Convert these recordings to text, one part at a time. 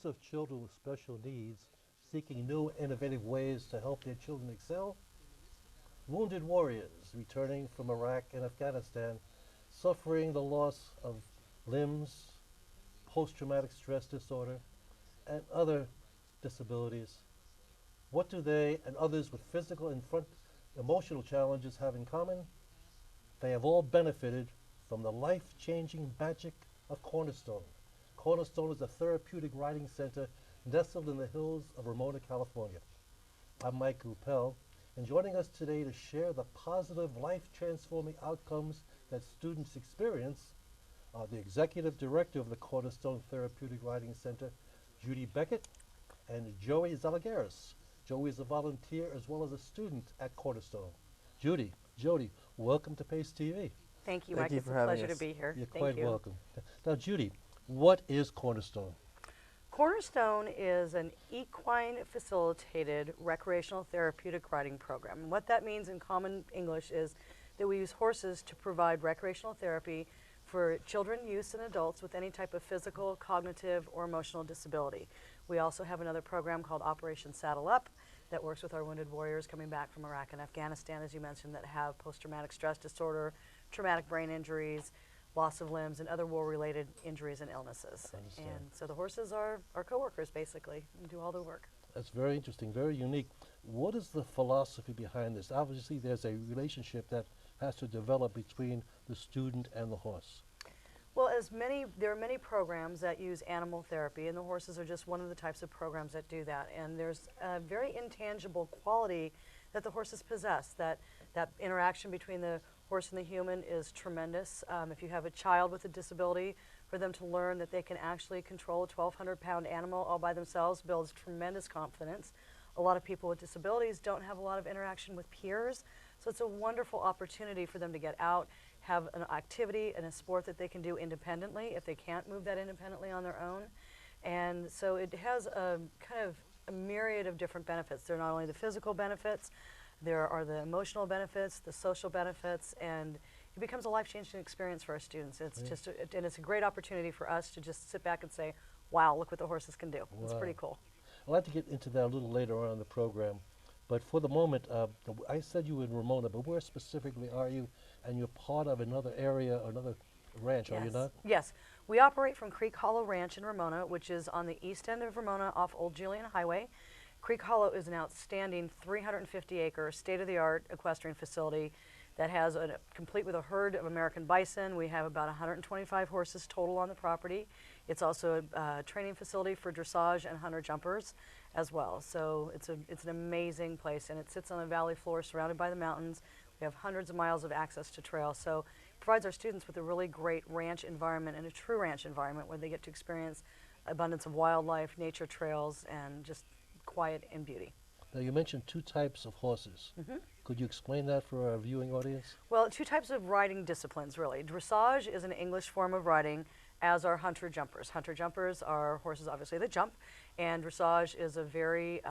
Parents of children with special needs seeking new innovative ways to help their children excel. Wounded warriors returning from Iraq and Afghanistan, suffering the loss of limbs, post-traumatic stress disorder, and other disabilities. What do they and others with physical and emotional challenges have in common? They have all benefited from the life-changing magic of Cornerstone. Cornerstone is a therapeutic riding center nestled in the hills of Ramona, California. I'm Mike Ruppel, and joining us today to share the positive, life-transforming outcomes that students experience are the Executive Director of the Cornerstone Therapeutic Riding Center, Judy Beckett, and Joey Zalagaris. Joey is a volunteer as well as a student at Cornerstone. Jody, welcome to PACE TV. Thank you, Thank Mike. you It's for a having pleasure to us. be here. You're Thank quite you. welcome. Now, Judy, what is Cornerstone? Cornerstone is an equine facilitated recreational therapeutic riding program. And what that means in common English is that we use horses to provide recreational therapy for children, youths, and adults with any type of physical, cognitive, or emotional disability. We also have another program called Operation Saddle Up that works with our wounded warriors coming back from Iraq and Afghanistan, as you mentioned, that have post-traumatic stress disorder, traumatic brain injuries, loss of limbs, and other war-related injuries and illnesses. And so the horses are our co-workers, basically, and do all the work. That's very interesting, very unique. What is the philosophy behind this? Obviously, there's a relationship that has to develop between the student and the horse. Well, there are many programs that use animal therapy, and the horses are just one of the types of programs that do that. And there's a very intangible quality that the horses possess. That interaction between the horse and the human is tremendous. If you have a child with a disability, for them to learn that they can actually control a 1,200-pound animal all by themselves builds tremendous confidence. A lot of people with disabilities don't have a lot of interaction with peers, so it's a wonderful opportunity for them to get out, have an activity and a sport that they can do independently if they can't move that independently on their own. And so it has a kind of a myriad of different benefits. There are not only the physical benefits, there are the emotional benefits, the social benefits, and it becomes a life-changing experience for our students. It's just, and it's a great opportunity for us to just sit back and say, wow, look what the horses can do. It's pretty cool. I'd like to get into that a little later on in the program, but for the moment, I said you were in Ramona, but where specifically are you? And you're part of another area, another ranch, are you not? Yes. We operate from Creek Hollow Ranch in Ramona, which is on the east end of Ramona off Old Julian Highway. Creek Hollow is an outstanding 350-acre state-of-the-art equestrian facility that has complete with a herd of American bison. We have about 125 horses total on the property. It's also a training facility for dressage and hunter jumpers as well. So it's an amazing place, and it sits on a valley floor surrounded by the mountains. We have hundreds of miles of access to trails. So it provides our students with a really great ranch environment and a true ranch environment where they get to experience abundance of wildlife, nature trails, and just quiet and beauty. Now, you mentioned two types of horses. Could you explain that for our viewing audience? Well, two types of riding disciplines, really. Dressage is an English form of riding, as are hunter jumpers. Hunter jumpers are horses, obviously, that jump, and dressage is a very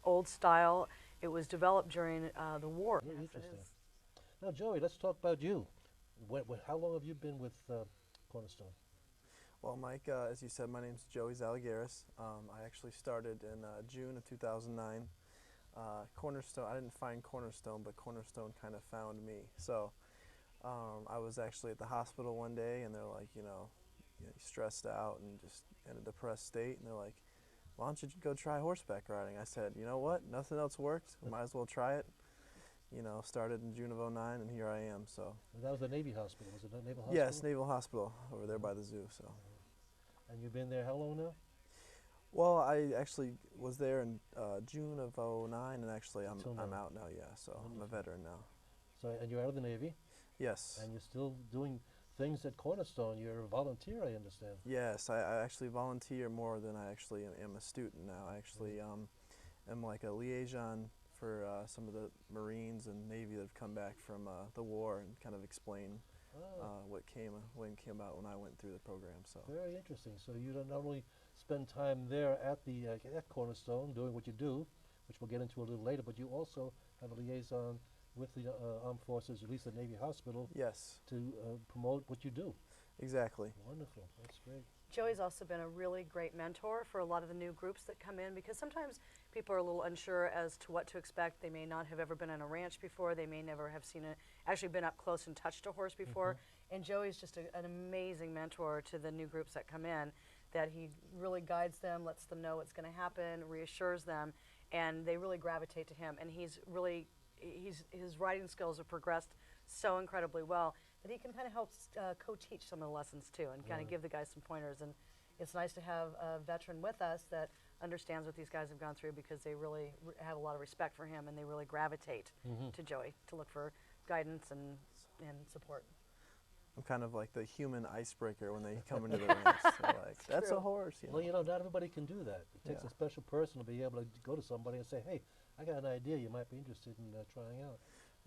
old style. It was developed during the war. Very interesting. Now, Joey, let's talk about you. How long have you been with Cornerstone? Well, Mike, as you said, my name's Joey Zalagaris. I actually started in June of 2009. Cornerstone, I didn't find Cornerstone, but Cornerstone kind of found me. So I was actually at the hospital one day, and they're like, you're stressed out and just in a depressed state, and they're like, why don't you go try horseback riding? I said, you know what, nothing else worked, might as well try it. Started in June of '09, and here I am. So. And that was the Navy Hospital, was it not Naval Hospital? Yes, Naval Hospital over there by the zoo. So. And you've been there how long now? Well, I actually was there in June of '09, and actually I'm out now. Yeah, so I'm a veteran now. So, and you're out of the Navy? Yes. And you're still doing things at Cornerstone. You're a volunteer, I understand. Yes, I actually volunteer more than I actually am a student now. I actually am like a liaison for some of the Marines and Navy that have come back from the war and kind of explain what came about when I went through the program. So very interesting. So you don't not only spend time there at the at Cornerstone doing what you do, which we'll get into a little later, but you also have a liaison with the armed forces, at least the Navy Hospital, yes, to promote what you do. Exactly. Wonderful. That's great. Joey's also been a really great mentor for a lot of the new groups that come in, because sometimes people are a little unsure as to what to expect. They may not have ever been on a ranch before. They may never have actually been up close and touched a horse before. And Joey's just an amazing mentor to the new groups that come in, that he really guides them, lets them know what's going to happen, reassures them, and they really gravitate to him. And his riding skills have progressed so incredibly well that he can kind of help co-teach some of the lessons too, and kind of give the guys some pointers. And it's nice to have a veteran with us that understands what these guys have gone through, because they really have a lot of respect for him, and they really gravitate to Joey to look for guidance and support. I'm kind of like the human icebreaker when they come into the ranch. They're like, that's true. a horse. You know? Well, you know, not everybody can do that. It takes Yeah. a special person to be able to go to somebody and say, hey, I got an idea you might be interested in trying out.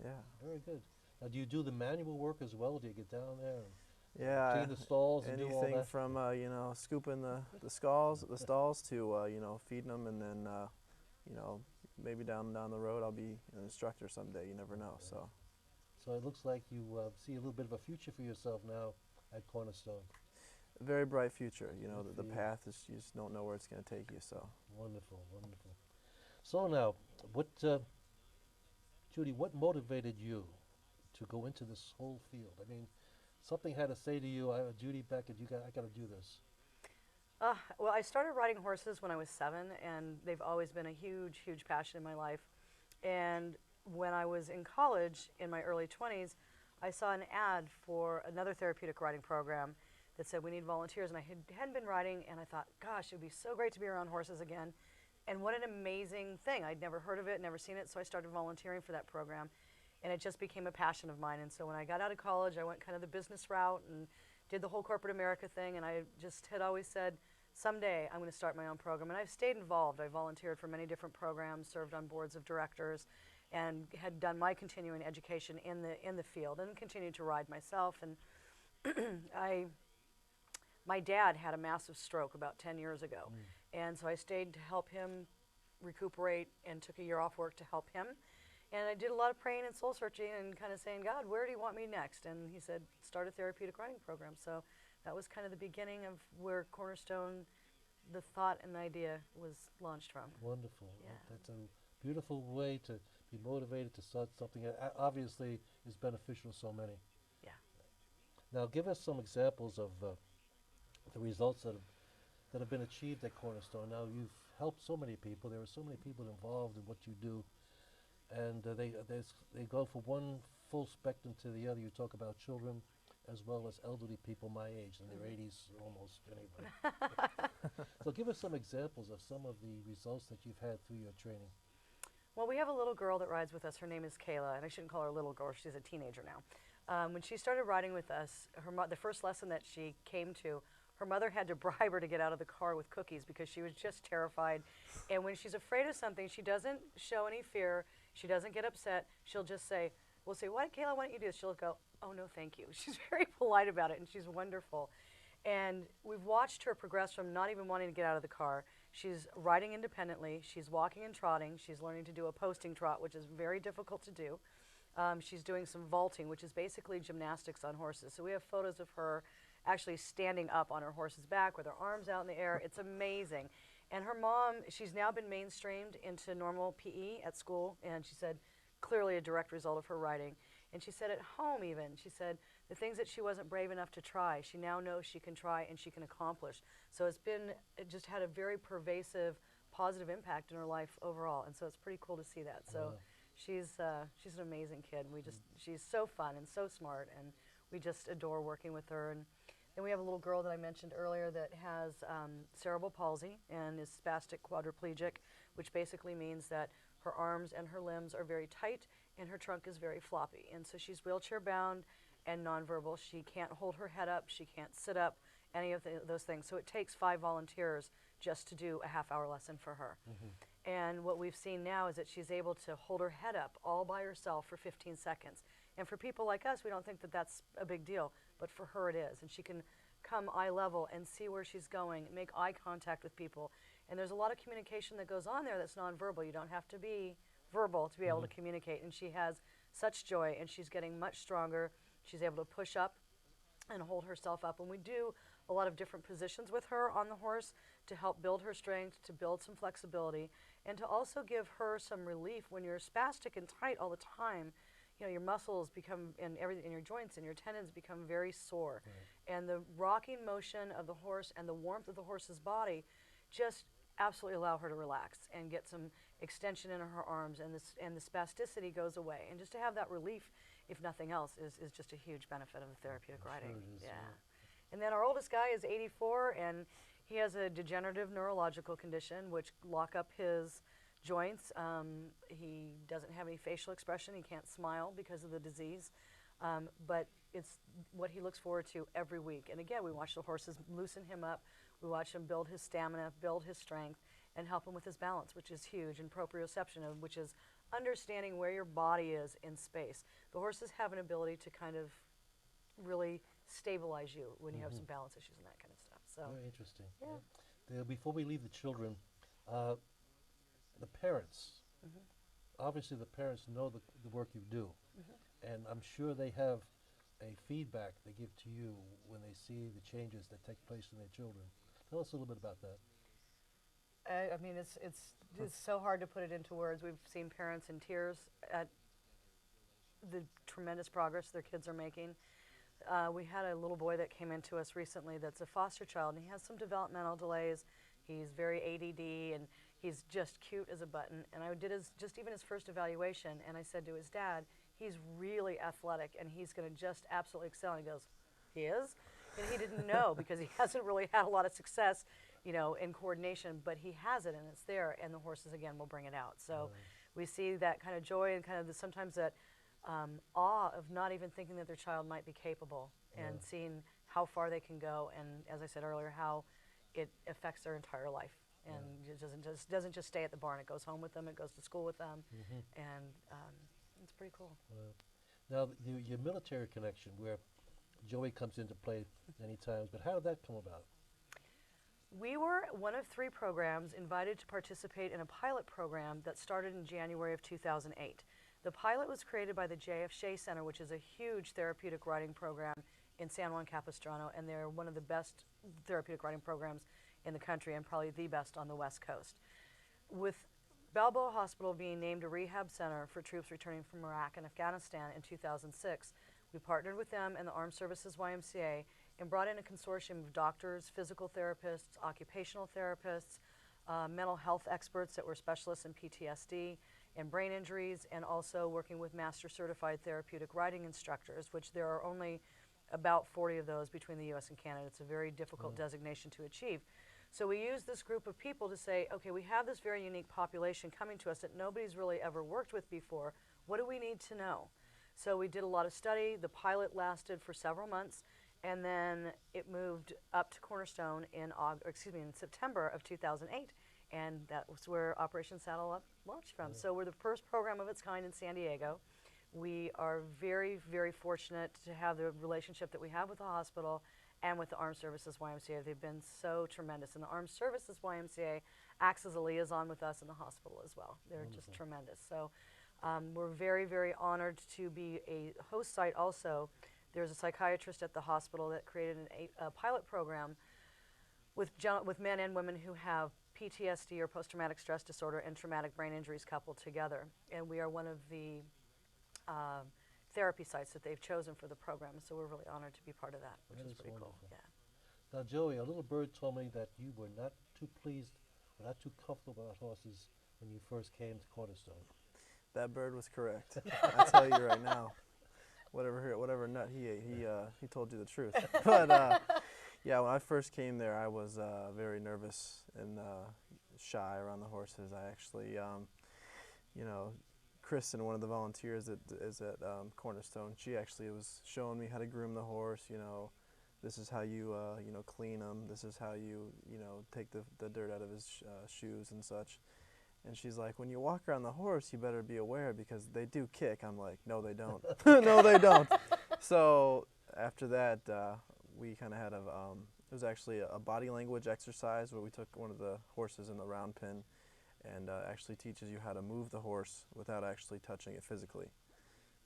Yeah. Very good. Now, do you do the manual work as well? Do you get down there and Yeah. clean the stalls and do all Anything that? from you know, scooping the stalls to you know, feeding them, and then you know, maybe down the road I'll be an instructor someday. You never know. So So it looks like you see a little bit of a future for yourself now at Cornerstone. a very bright future. You know, Good the for you. path is, you just don't know where it's going to take you. So Wonderful, wonderful. So now, Judy, what motivated you to go into this whole field? I mean, something had to say to you, Judy Beckett, I got to do this. Well, I started riding horses when I was 7, and they've always been a huge, huge passion in my life. And when I was in college, in my early 20s, I saw an ad for another therapeutic riding program that said we need volunteers, and I hadn't been riding, and I thought, gosh, it would be so great to be around horses again. And what an amazing thing. I'd never heard of it, never seen it, so I started volunteering for that program, and it just became a passion of mine. And so when I got out of college, I went kind of the business route and did the whole corporate America thing, and I just had always said, someday I'm going to start my own program. And I've stayed involved. I volunteered for many different programs, served on boards of directors, and had done my continuing education in the field, and continued to ride myself. And my dad had a massive stroke about 10 years ago, and so I stayed to help him recuperate and took a year off work to help him. And I did a lot of praying and soul searching and kind of saying, God, where do you want me next? And he said, start a therapeutic riding program. So that was kind of the beginning of where Cornerstone, the thought and idea, was launched from. Wonderful. Yeah. That's a beautiful way to be motivated to start something that obviously is beneficial to so many. Yeah. Now, give us some examples of the results that have been achieved at Cornerstone. Now, you've helped so many people. There are so many people involved in what you do, and they go from one full spectrum to the other. You talk about children as well as elderly people my age, in their 80s almost anyway. So give us some examples of some of the results that you've had through your training. Well, we have a little girl that rides with us. Her name is Kayla, and I shouldn't call her a little girl. She's a teenager now. When she started riding with us, the first lesson that she came to, her mother had to bribe her to get out of the car with cookies because she was just terrified. And when she's afraid of something, she doesn't show any fear. She doesn't get upset. She'll just say, we'll say, what, Kayla, why don't you do this? She'll go, oh, no, thank you. She's very polite about it, and she's wonderful. And we've watched her progress from not even wanting to get out of the car. She's riding independently. She's walking and trotting. She's learning to do a posting trot, which is very difficult to do. She's doing some vaulting, which is basically gymnastics on horses. So we have photos of her actually standing up on her horse's back with her arms out in the air. It's amazing. And her mom, she's now been mainstreamed into normal PE at school, and she said clearly a direct result of her riding. And she said at home even, she said the things that she wasn't brave enough to try, she now knows she can try and she can accomplish. So it just had a very pervasive, positive impact in her life overall. And so it's pretty cool to see that. So she's an amazing kid. She's so fun and so smart, and we just adore working with her. And then we have a little girl that I mentioned earlier that has cerebral palsy and is spastic quadriplegic, which basically means that her arms and her limbs are very tight and her trunk is very floppy. And so she's wheelchair bound and nonverbal. She can't hold her head up. She can't sit up, any of those things. So it takes 5 volunteers just to do a half-hour lesson for her. And what we've seen now is that she's able to hold her head up all by herself for 15 seconds. And for people like us, we don't think that that's a big deal, but for her it is. And she can come eye level and see where she's going, make eye contact with people. And there's a lot of communication that goes on there that's nonverbal. You don't have to be verbal to be able to communicate. And she has such joy, and she's getting much stronger. She's able to push up and hold herself up. And we do a lot of different positions with her on the horse to help build her strength, to build some flexibility, and to also give her some relief when you're spastic and tight all the time. You know, your muscles become, and everything in your joints and your tendons become very sore. Right. And the rocking motion of the horse and the warmth of the horse's body just absolutely allow her to relax and get some extension in her arms, and the spasticity goes away. And just to have that relief, if nothing else, is just a huge benefit of the therapeutic riding. Sure it is, yeah. And then our oldest guy is 84, and he has a degenerative neurological condition which lock up his joints. He doesn't have any facial expression. He can't smile because of the disease. But it's what he looks forward to every week. And again, we watch the horses loosen him up. We watch him build his stamina, build his strength, and help him with his balance, which is huge, and proprioception, which is understanding where your body is in space. The horses have an ability to kind of really stabilize you when you have some balance issues and that kind of stuff. So very interesting. Yeah. Before we leave the children, the parents, obviously the parents know the work you do, and I'm sure they have a feedback they give to you when they see the changes that take place in their children. Tell us a little bit about that. I mean, it's so hard to put it into words. We've seen parents in tears at the tremendous progress their kids are making. We had a little boy that came into us recently that's a foster child, and he has some developmental delays. He's very ADD, and he's just cute as a button. And I did even his first evaluation, and I said to his dad, he's really athletic, and he's going to just absolutely excel. And he goes, he is? And he didn't know because he hasn't really had a lot of success, you know, in coordination, but he has it, and it's there, and the horses, again, will bring it out. So we see that kind of joy and kind of sometimes that awe of not even thinking that their child might be capable, and seeing how far they can go, and as I said earlier, how it affects their entire life. And it doesn't just stay at the barn. It goes home with them. It goes to school with them, and it's pretty cool. Now, your military connection, where Joey comes into play many times, but how did that come about? We were one of 3 programs invited to participate in a pilot program that started in January of 2008. The pilot was created by the J.F. Shea Center, which is a huge therapeutic riding program in San Juan Capistrano, and they're one of the best therapeutic riding programs in the country, and probably the best on the West Coast. With Balboa Hospital being named a rehab center for troops returning from Iraq and Afghanistan in 2006, we partnered with them and the Armed Services YMCA and brought in a consortium of doctors, physical therapists, occupational therapists, mental health experts that were specialists in PTSD and brain injuries, and also working with master certified therapeutic riding instructors, which there are only about 40 of those between the US and Canada. It's a very difficult designation to achieve. So we used this group of people to say, okay, we have this very unique population coming to us that nobody's really ever worked with before. What do we need to know? So we did a lot of study. The pilot lasted for several months, and then it moved up to Cornerstone in September of 2008, and that was where Operation Saddle Up launched from. So we're the first program of its kind in San Diego. We are very, very fortunate to have the relationship that we have with the hospital and with the Armed Services YMCA. They've been so tremendous, and the Armed Services YMCA acts as a liaison with us in the hospital as well. They're just tremendous. So we're very, very honored to be a host site also. There's a psychiatrist at the hospital that created a pilot program with men and women who have PTSD or post-traumatic stress disorder and traumatic brain injuries coupled together. And we are one of the therapy sites that they've chosen for the program, so we're really honored to be part of that, which is pretty wonderful. cool. Yeah. Now, Joey, a little bird told me that you were not too pleased, or not too comfortable about horses when you first came to Cornerstone. That bird was correct. I tell you right now, whatever nut he ate, he told you the truth. But yeah, when I first came there, I was very nervous and shy around the horses. I actually, you know, Kristen, one of the volunteers that is at Cornerstone, she actually was showing me how to groom the horse. You know, this is how you you know, clean him. This is how you know, take the dirt out of his shoes and such. And she's like, when you walk around the horse, you better be aware because they do kick. I'm like, no, they don't. No, they don't. So after that, we kind of had it was actually a body language exercise where we took one of the horses in the round pen and actually teaches you how to move the horse without actually touching it physically.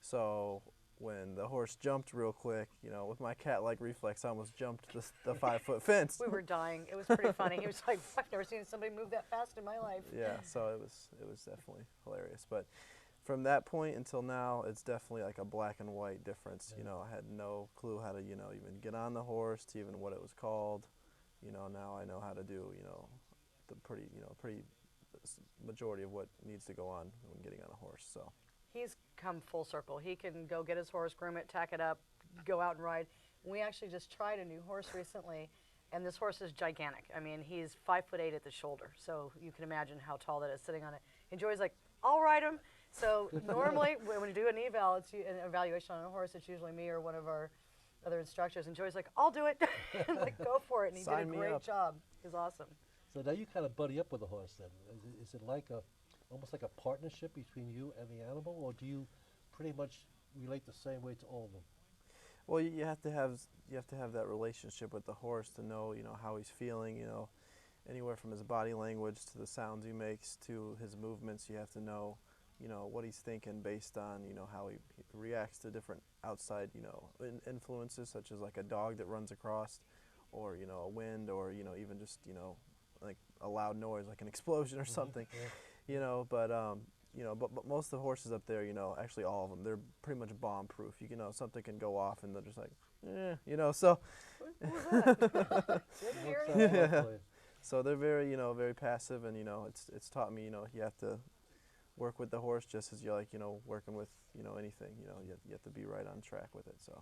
So when the horse jumped real quick, you know, with my cat-like reflex, I almost jumped the 5-foot fence. We were dying. It was pretty funny. He was like, I've never seen somebody move that fast in my life. Yeah, so it was definitely hilarious. But from that point until now, it's definitely like a black and white difference. Yeah. You know, I had no clue how to, you know, even get on the horse, to even what it was called. You know, now I know how to do, you know, the pretty majority of what needs to go on when getting on a horse. So. He's come full circle. He can go get his horse, groom it, tack it up, go out and ride. We actually just tried a new horse recently, and this horse is gigantic. I mean, he's 5'8" at the shoulder, so you can imagine how tall that is sitting on it. And Joey's like, I'll ride him. So normally when we do an evaluation on a horse, it's usually me or one of our other instructors. And Joey's like, I'll do it. Like, go for it. And he Sign did a me great up. job. He's awesome. So now you kind of buddy up with the horse then. Is it like almost like a partnership between you and the animal, or do you pretty much relate the same way to all of them? Well, you have to have that relationship with the horse to know, you know, how he's feeling, you know, anywhere from his body language to the sounds he makes to his movements. You have to know, you know, what he's thinking based on, you know, how he reacts to different outside, you know, influences, such as like a dog that runs across, or, you know, a wind, or, you know, even just, you know, like a loud noise like an explosion or something. Yeah. You know, but most of the horses up there, you know, actually all of them, they're pretty much bomb proof. You know, something can go off and they're just like, you know, so What was that? Didn't hear Works out anything. well for you. so they're very, you know, very passive, and, you know, it's taught me, you know, you have to work with the horse just as you like, you know, working with, you know, anything. You know, you have to be right on track with it. So.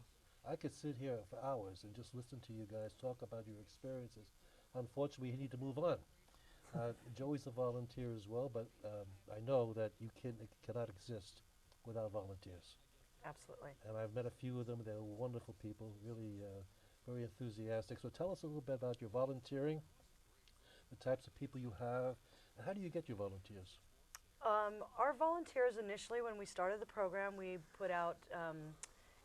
I could sit here for hours and just listen to you guys talk about your experiences. Unfortunately, we need to move on. Joey's a volunteer as well, but I know that you cannot exist without volunteers. Absolutely. And I've met a few of them. They're wonderful people, really very enthusiastic. So tell us a little bit about your volunteering, the types of people you have, and how do you get your volunteers? Our volunteers initially, when we started the program, we put out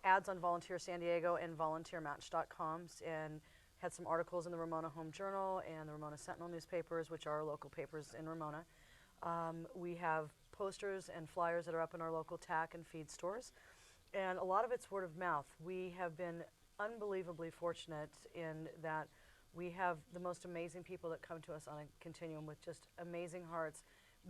ads on Volunteer San Diego and volunteermatch.com, and had some articles in the Ramona Home Journal and the Ramona Sentinel newspapers, which are our local papers in Ramona. We have posters and flyers that are up in our local tack and feed stores, and a lot of it's word of mouth. We have been unbelievably fortunate in that we have the most amazing people that come to us on a continuum with just amazing hearts,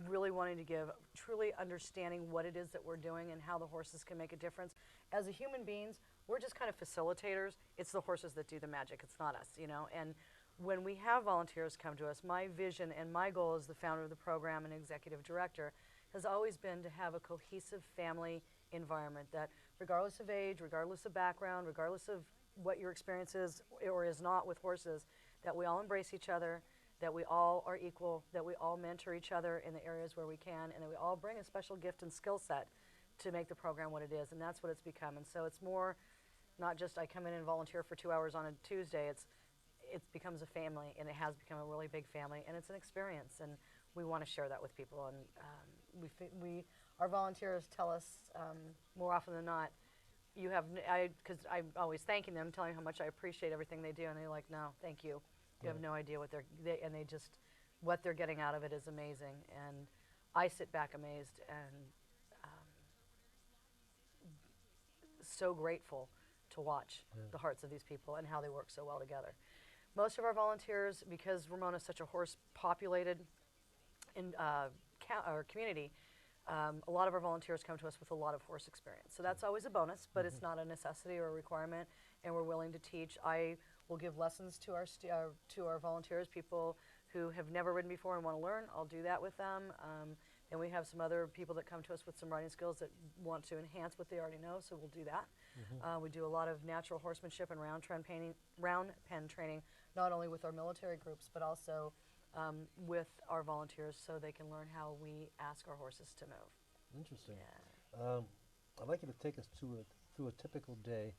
really wanting to give, truly understanding what it is that we're doing and how the horses can make a difference. As a human beings, we're just kind of facilitators. It's the horses that do the magic. It's not us, you know. And when we have volunteers come to us, my vision and my goal as the founder of the program and executive director has always been to have a cohesive family environment that, regardless of age, regardless of background, regardless of what your experience is or is not with horses, that we all embrace each other, that we all are equal, that we all mentor each other in the areas where we can, and that we all bring a special gift and skill set to make the program what it is. And that's what it's become. And so it's more not just I come in and volunteer for 2 hours on a Tuesday. It becomes a family, and it has become a really big family, and it's an experience, and we want to share that with people. And our volunteers tell us more often than not, because I'm always thanking them, telling them how much I appreciate everything they do, and they're like, no, thank you. You have no idea what what they're getting out of it is amazing, and I sit back amazed and so grateful to watch the hearts of these people and how they work so well together. Most of our volunteers, because Ramona is such a horse-populated community, a lot of our volunteers come to us with a lot of horse experience. So that's always a bonus, but it's not a necessity or a requirement, and we're willing to teach. I will give lessons to our volunteers, people who have never ridden before and want to learn. I'll do that with them. And we have some other people that come to us with some riding skills that want to enhance what they already know, so we'll do that. We do a lot of natural horsemanship and round pen training, not only with our military groups, but also with our volunteers, so they can learn how we ask our horses to move. Interesting. Yeah. I'd like you to take us through a typical day.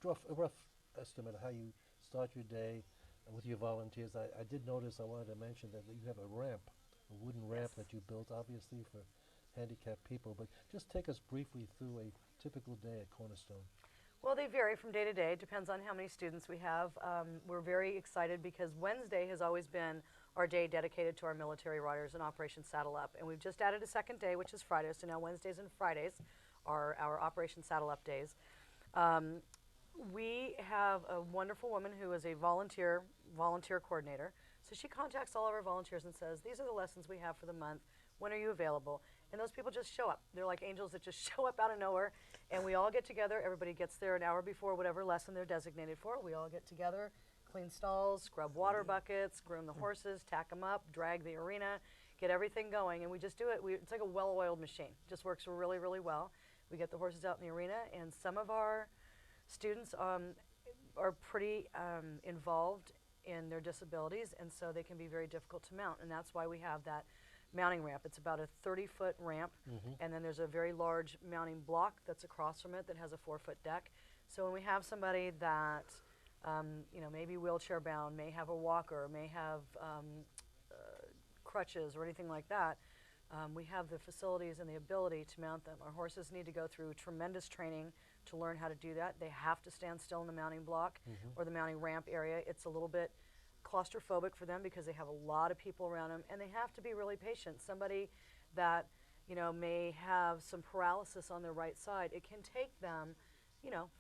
Draw a rough estimate of how you start your day with your volunteers. I did notice, I wanted to mention that you have a wooden ramp that you built, obviously for handicapped people, but just take us briefly through a typical day at Cornerstone. Well, they vary from day to day. It depends on how many students we have. We're very excited because Wednesday has always been our day dedicated to our military riders and Operation Saddle Up. And we've just added a second day, which is Friday. So now Wednesdays and Fridays our Operation Saddle Up days. Um, we have a wonderful woman who is a volunteer coordinator. So she contacts all of our volunteers and says, these are the lessons we have for the month. When are you available? And those people just show up. They're like angels that just show up out of nowhere. And we all get together. Everybody gets there an hour before whatever lesson they're designated for. We all get together, clean stalls, scrub water buckets, groom the horses, tack them up, drag the arena, get everything going. And we just do it. It's like a well-oiled machine. It just works really, really well. We get the horses out in the arena. And some of our students are pretty involved in their disabilities, and so they can be very difficult to mount. And that's why we have that mounting ramp. It's about a 30-foot ramp, and then there's a very large mounting block that's across from it that has a 4-foot deck. So when we have somebody that, maybe wheelchair bound, may have a walker, may have crutches or anything like that, we have the facilities and the ability to mount them. Our horses need to go through tremendous training to learn how to do that. They have to stand still in the mounting block or the mounting ramp area. It's a little bit claustrophobic for them because they have a lot of people around them, and they have to be really patient. Somebody that may have some paralysis on their right side, it can take them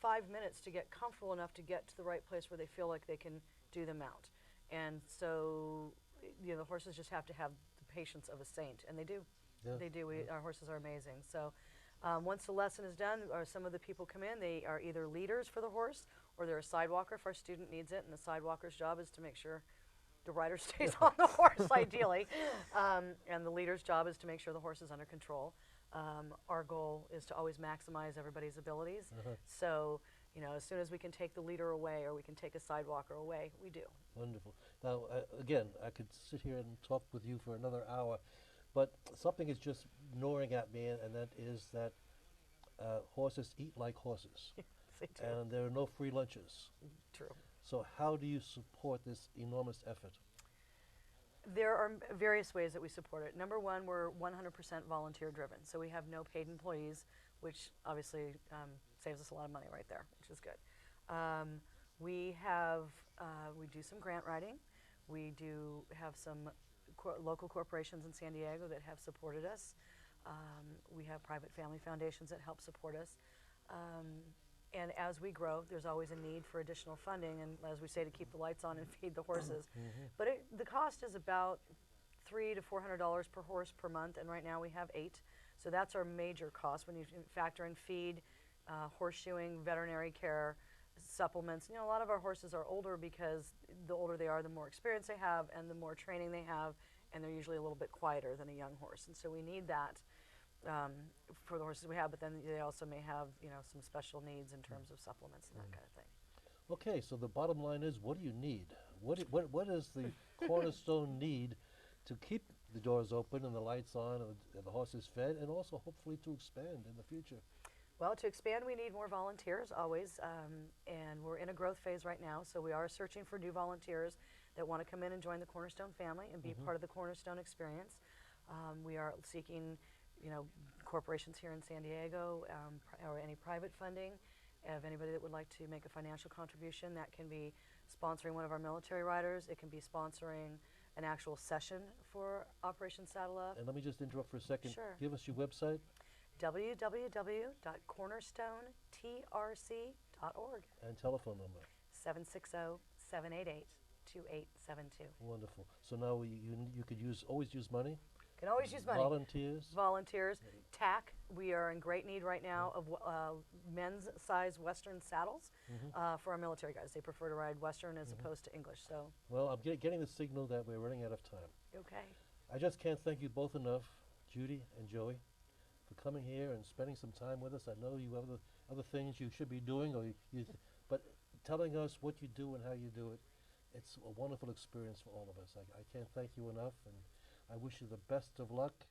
5 minutes to get comfortable enough to get to the right place where they feel like they can do the mount. And so the horses just have to have the patience of a saint, and they do. Yeah. They do. Our horses are amazing. So once the lesson is done, or some of the people come in, they are either leaders for the horse or they're a sidewalker if our student needs it, and the sidewalker's job is to make sure the rider stays on the horse, ideally. And the leader's job is to make sure the horse is under control. Our goal is to always maximize everybody's abilities. So, as soon as we can take the leader away or we can take a sidewalker away, we do. Wonderful. Now, again, I could sit here and talk with you for another hour, but something is just gnawing at me, and that is that horses eat like horses. They do. And there are no free lunches. True. So how do you support this enormous effort? There are various ways that we support it. Number one, we're 100% volunteer driven. So we have no paid employees, which obviously saves us a lot of money right there, which is good. We do some grant writing. We do have some local corporations in San Diego that have supported us. We have private family foundations that help support us. And as we grow, there's always a need for additional funding, and as we say, to keep the lights on and feed the horses. But the cost is about $300 to $400 per horse per month, and right now we have 8. So that's our major cost when you factor in feed, horseshoeing, veterinary care, supplements. A lot of our horses are older because the older they are, the more experience they have and the more training they have, and they're usually a little bit quieter than a young horse. And so we need that for the horses we have, but then they also may have, some special needs in terms of supplements and that kind of thing. Okay, so the bottom line is, what do you need? What does the Cornerstone need to keep the doors open and the lights on and the horses fed, and also hopefully to expand in the future? Well, to expand, we need more volunteers always, and we're in a growth phase right now, so we are searching for new volunteers that want to come in and join the Cornerstone family and be part of the Cornerstone experience. We are seeking corporations here in San Diego or any private funding. If anybody that would like to make a financial contribution, that can be sponsoring one of our military riders. It can be sponsoring an actual session for Operation Saddle Up. And let me just interrupt for a second. Sure. Give us your website. www.cornerstonetrc.org. And telephone number. 760-788-2872. Wonderful. So now you could always use money. Can always use money. Volunteers. TAC. We are in great need right now of men's size Western saddles for our military guys. They prefer to ride Western as opposed to English. So. Well, I'm getting the signal that we're running out of time. Okay. I just can't thank you both enough, Judy and Joey, for coming here and spending some time with us. I know you have other things you should be doing, but telling us what you do and how you do it, it's a wonderful experience for all of us. I can't thank you enough, and I wish you the best of luck.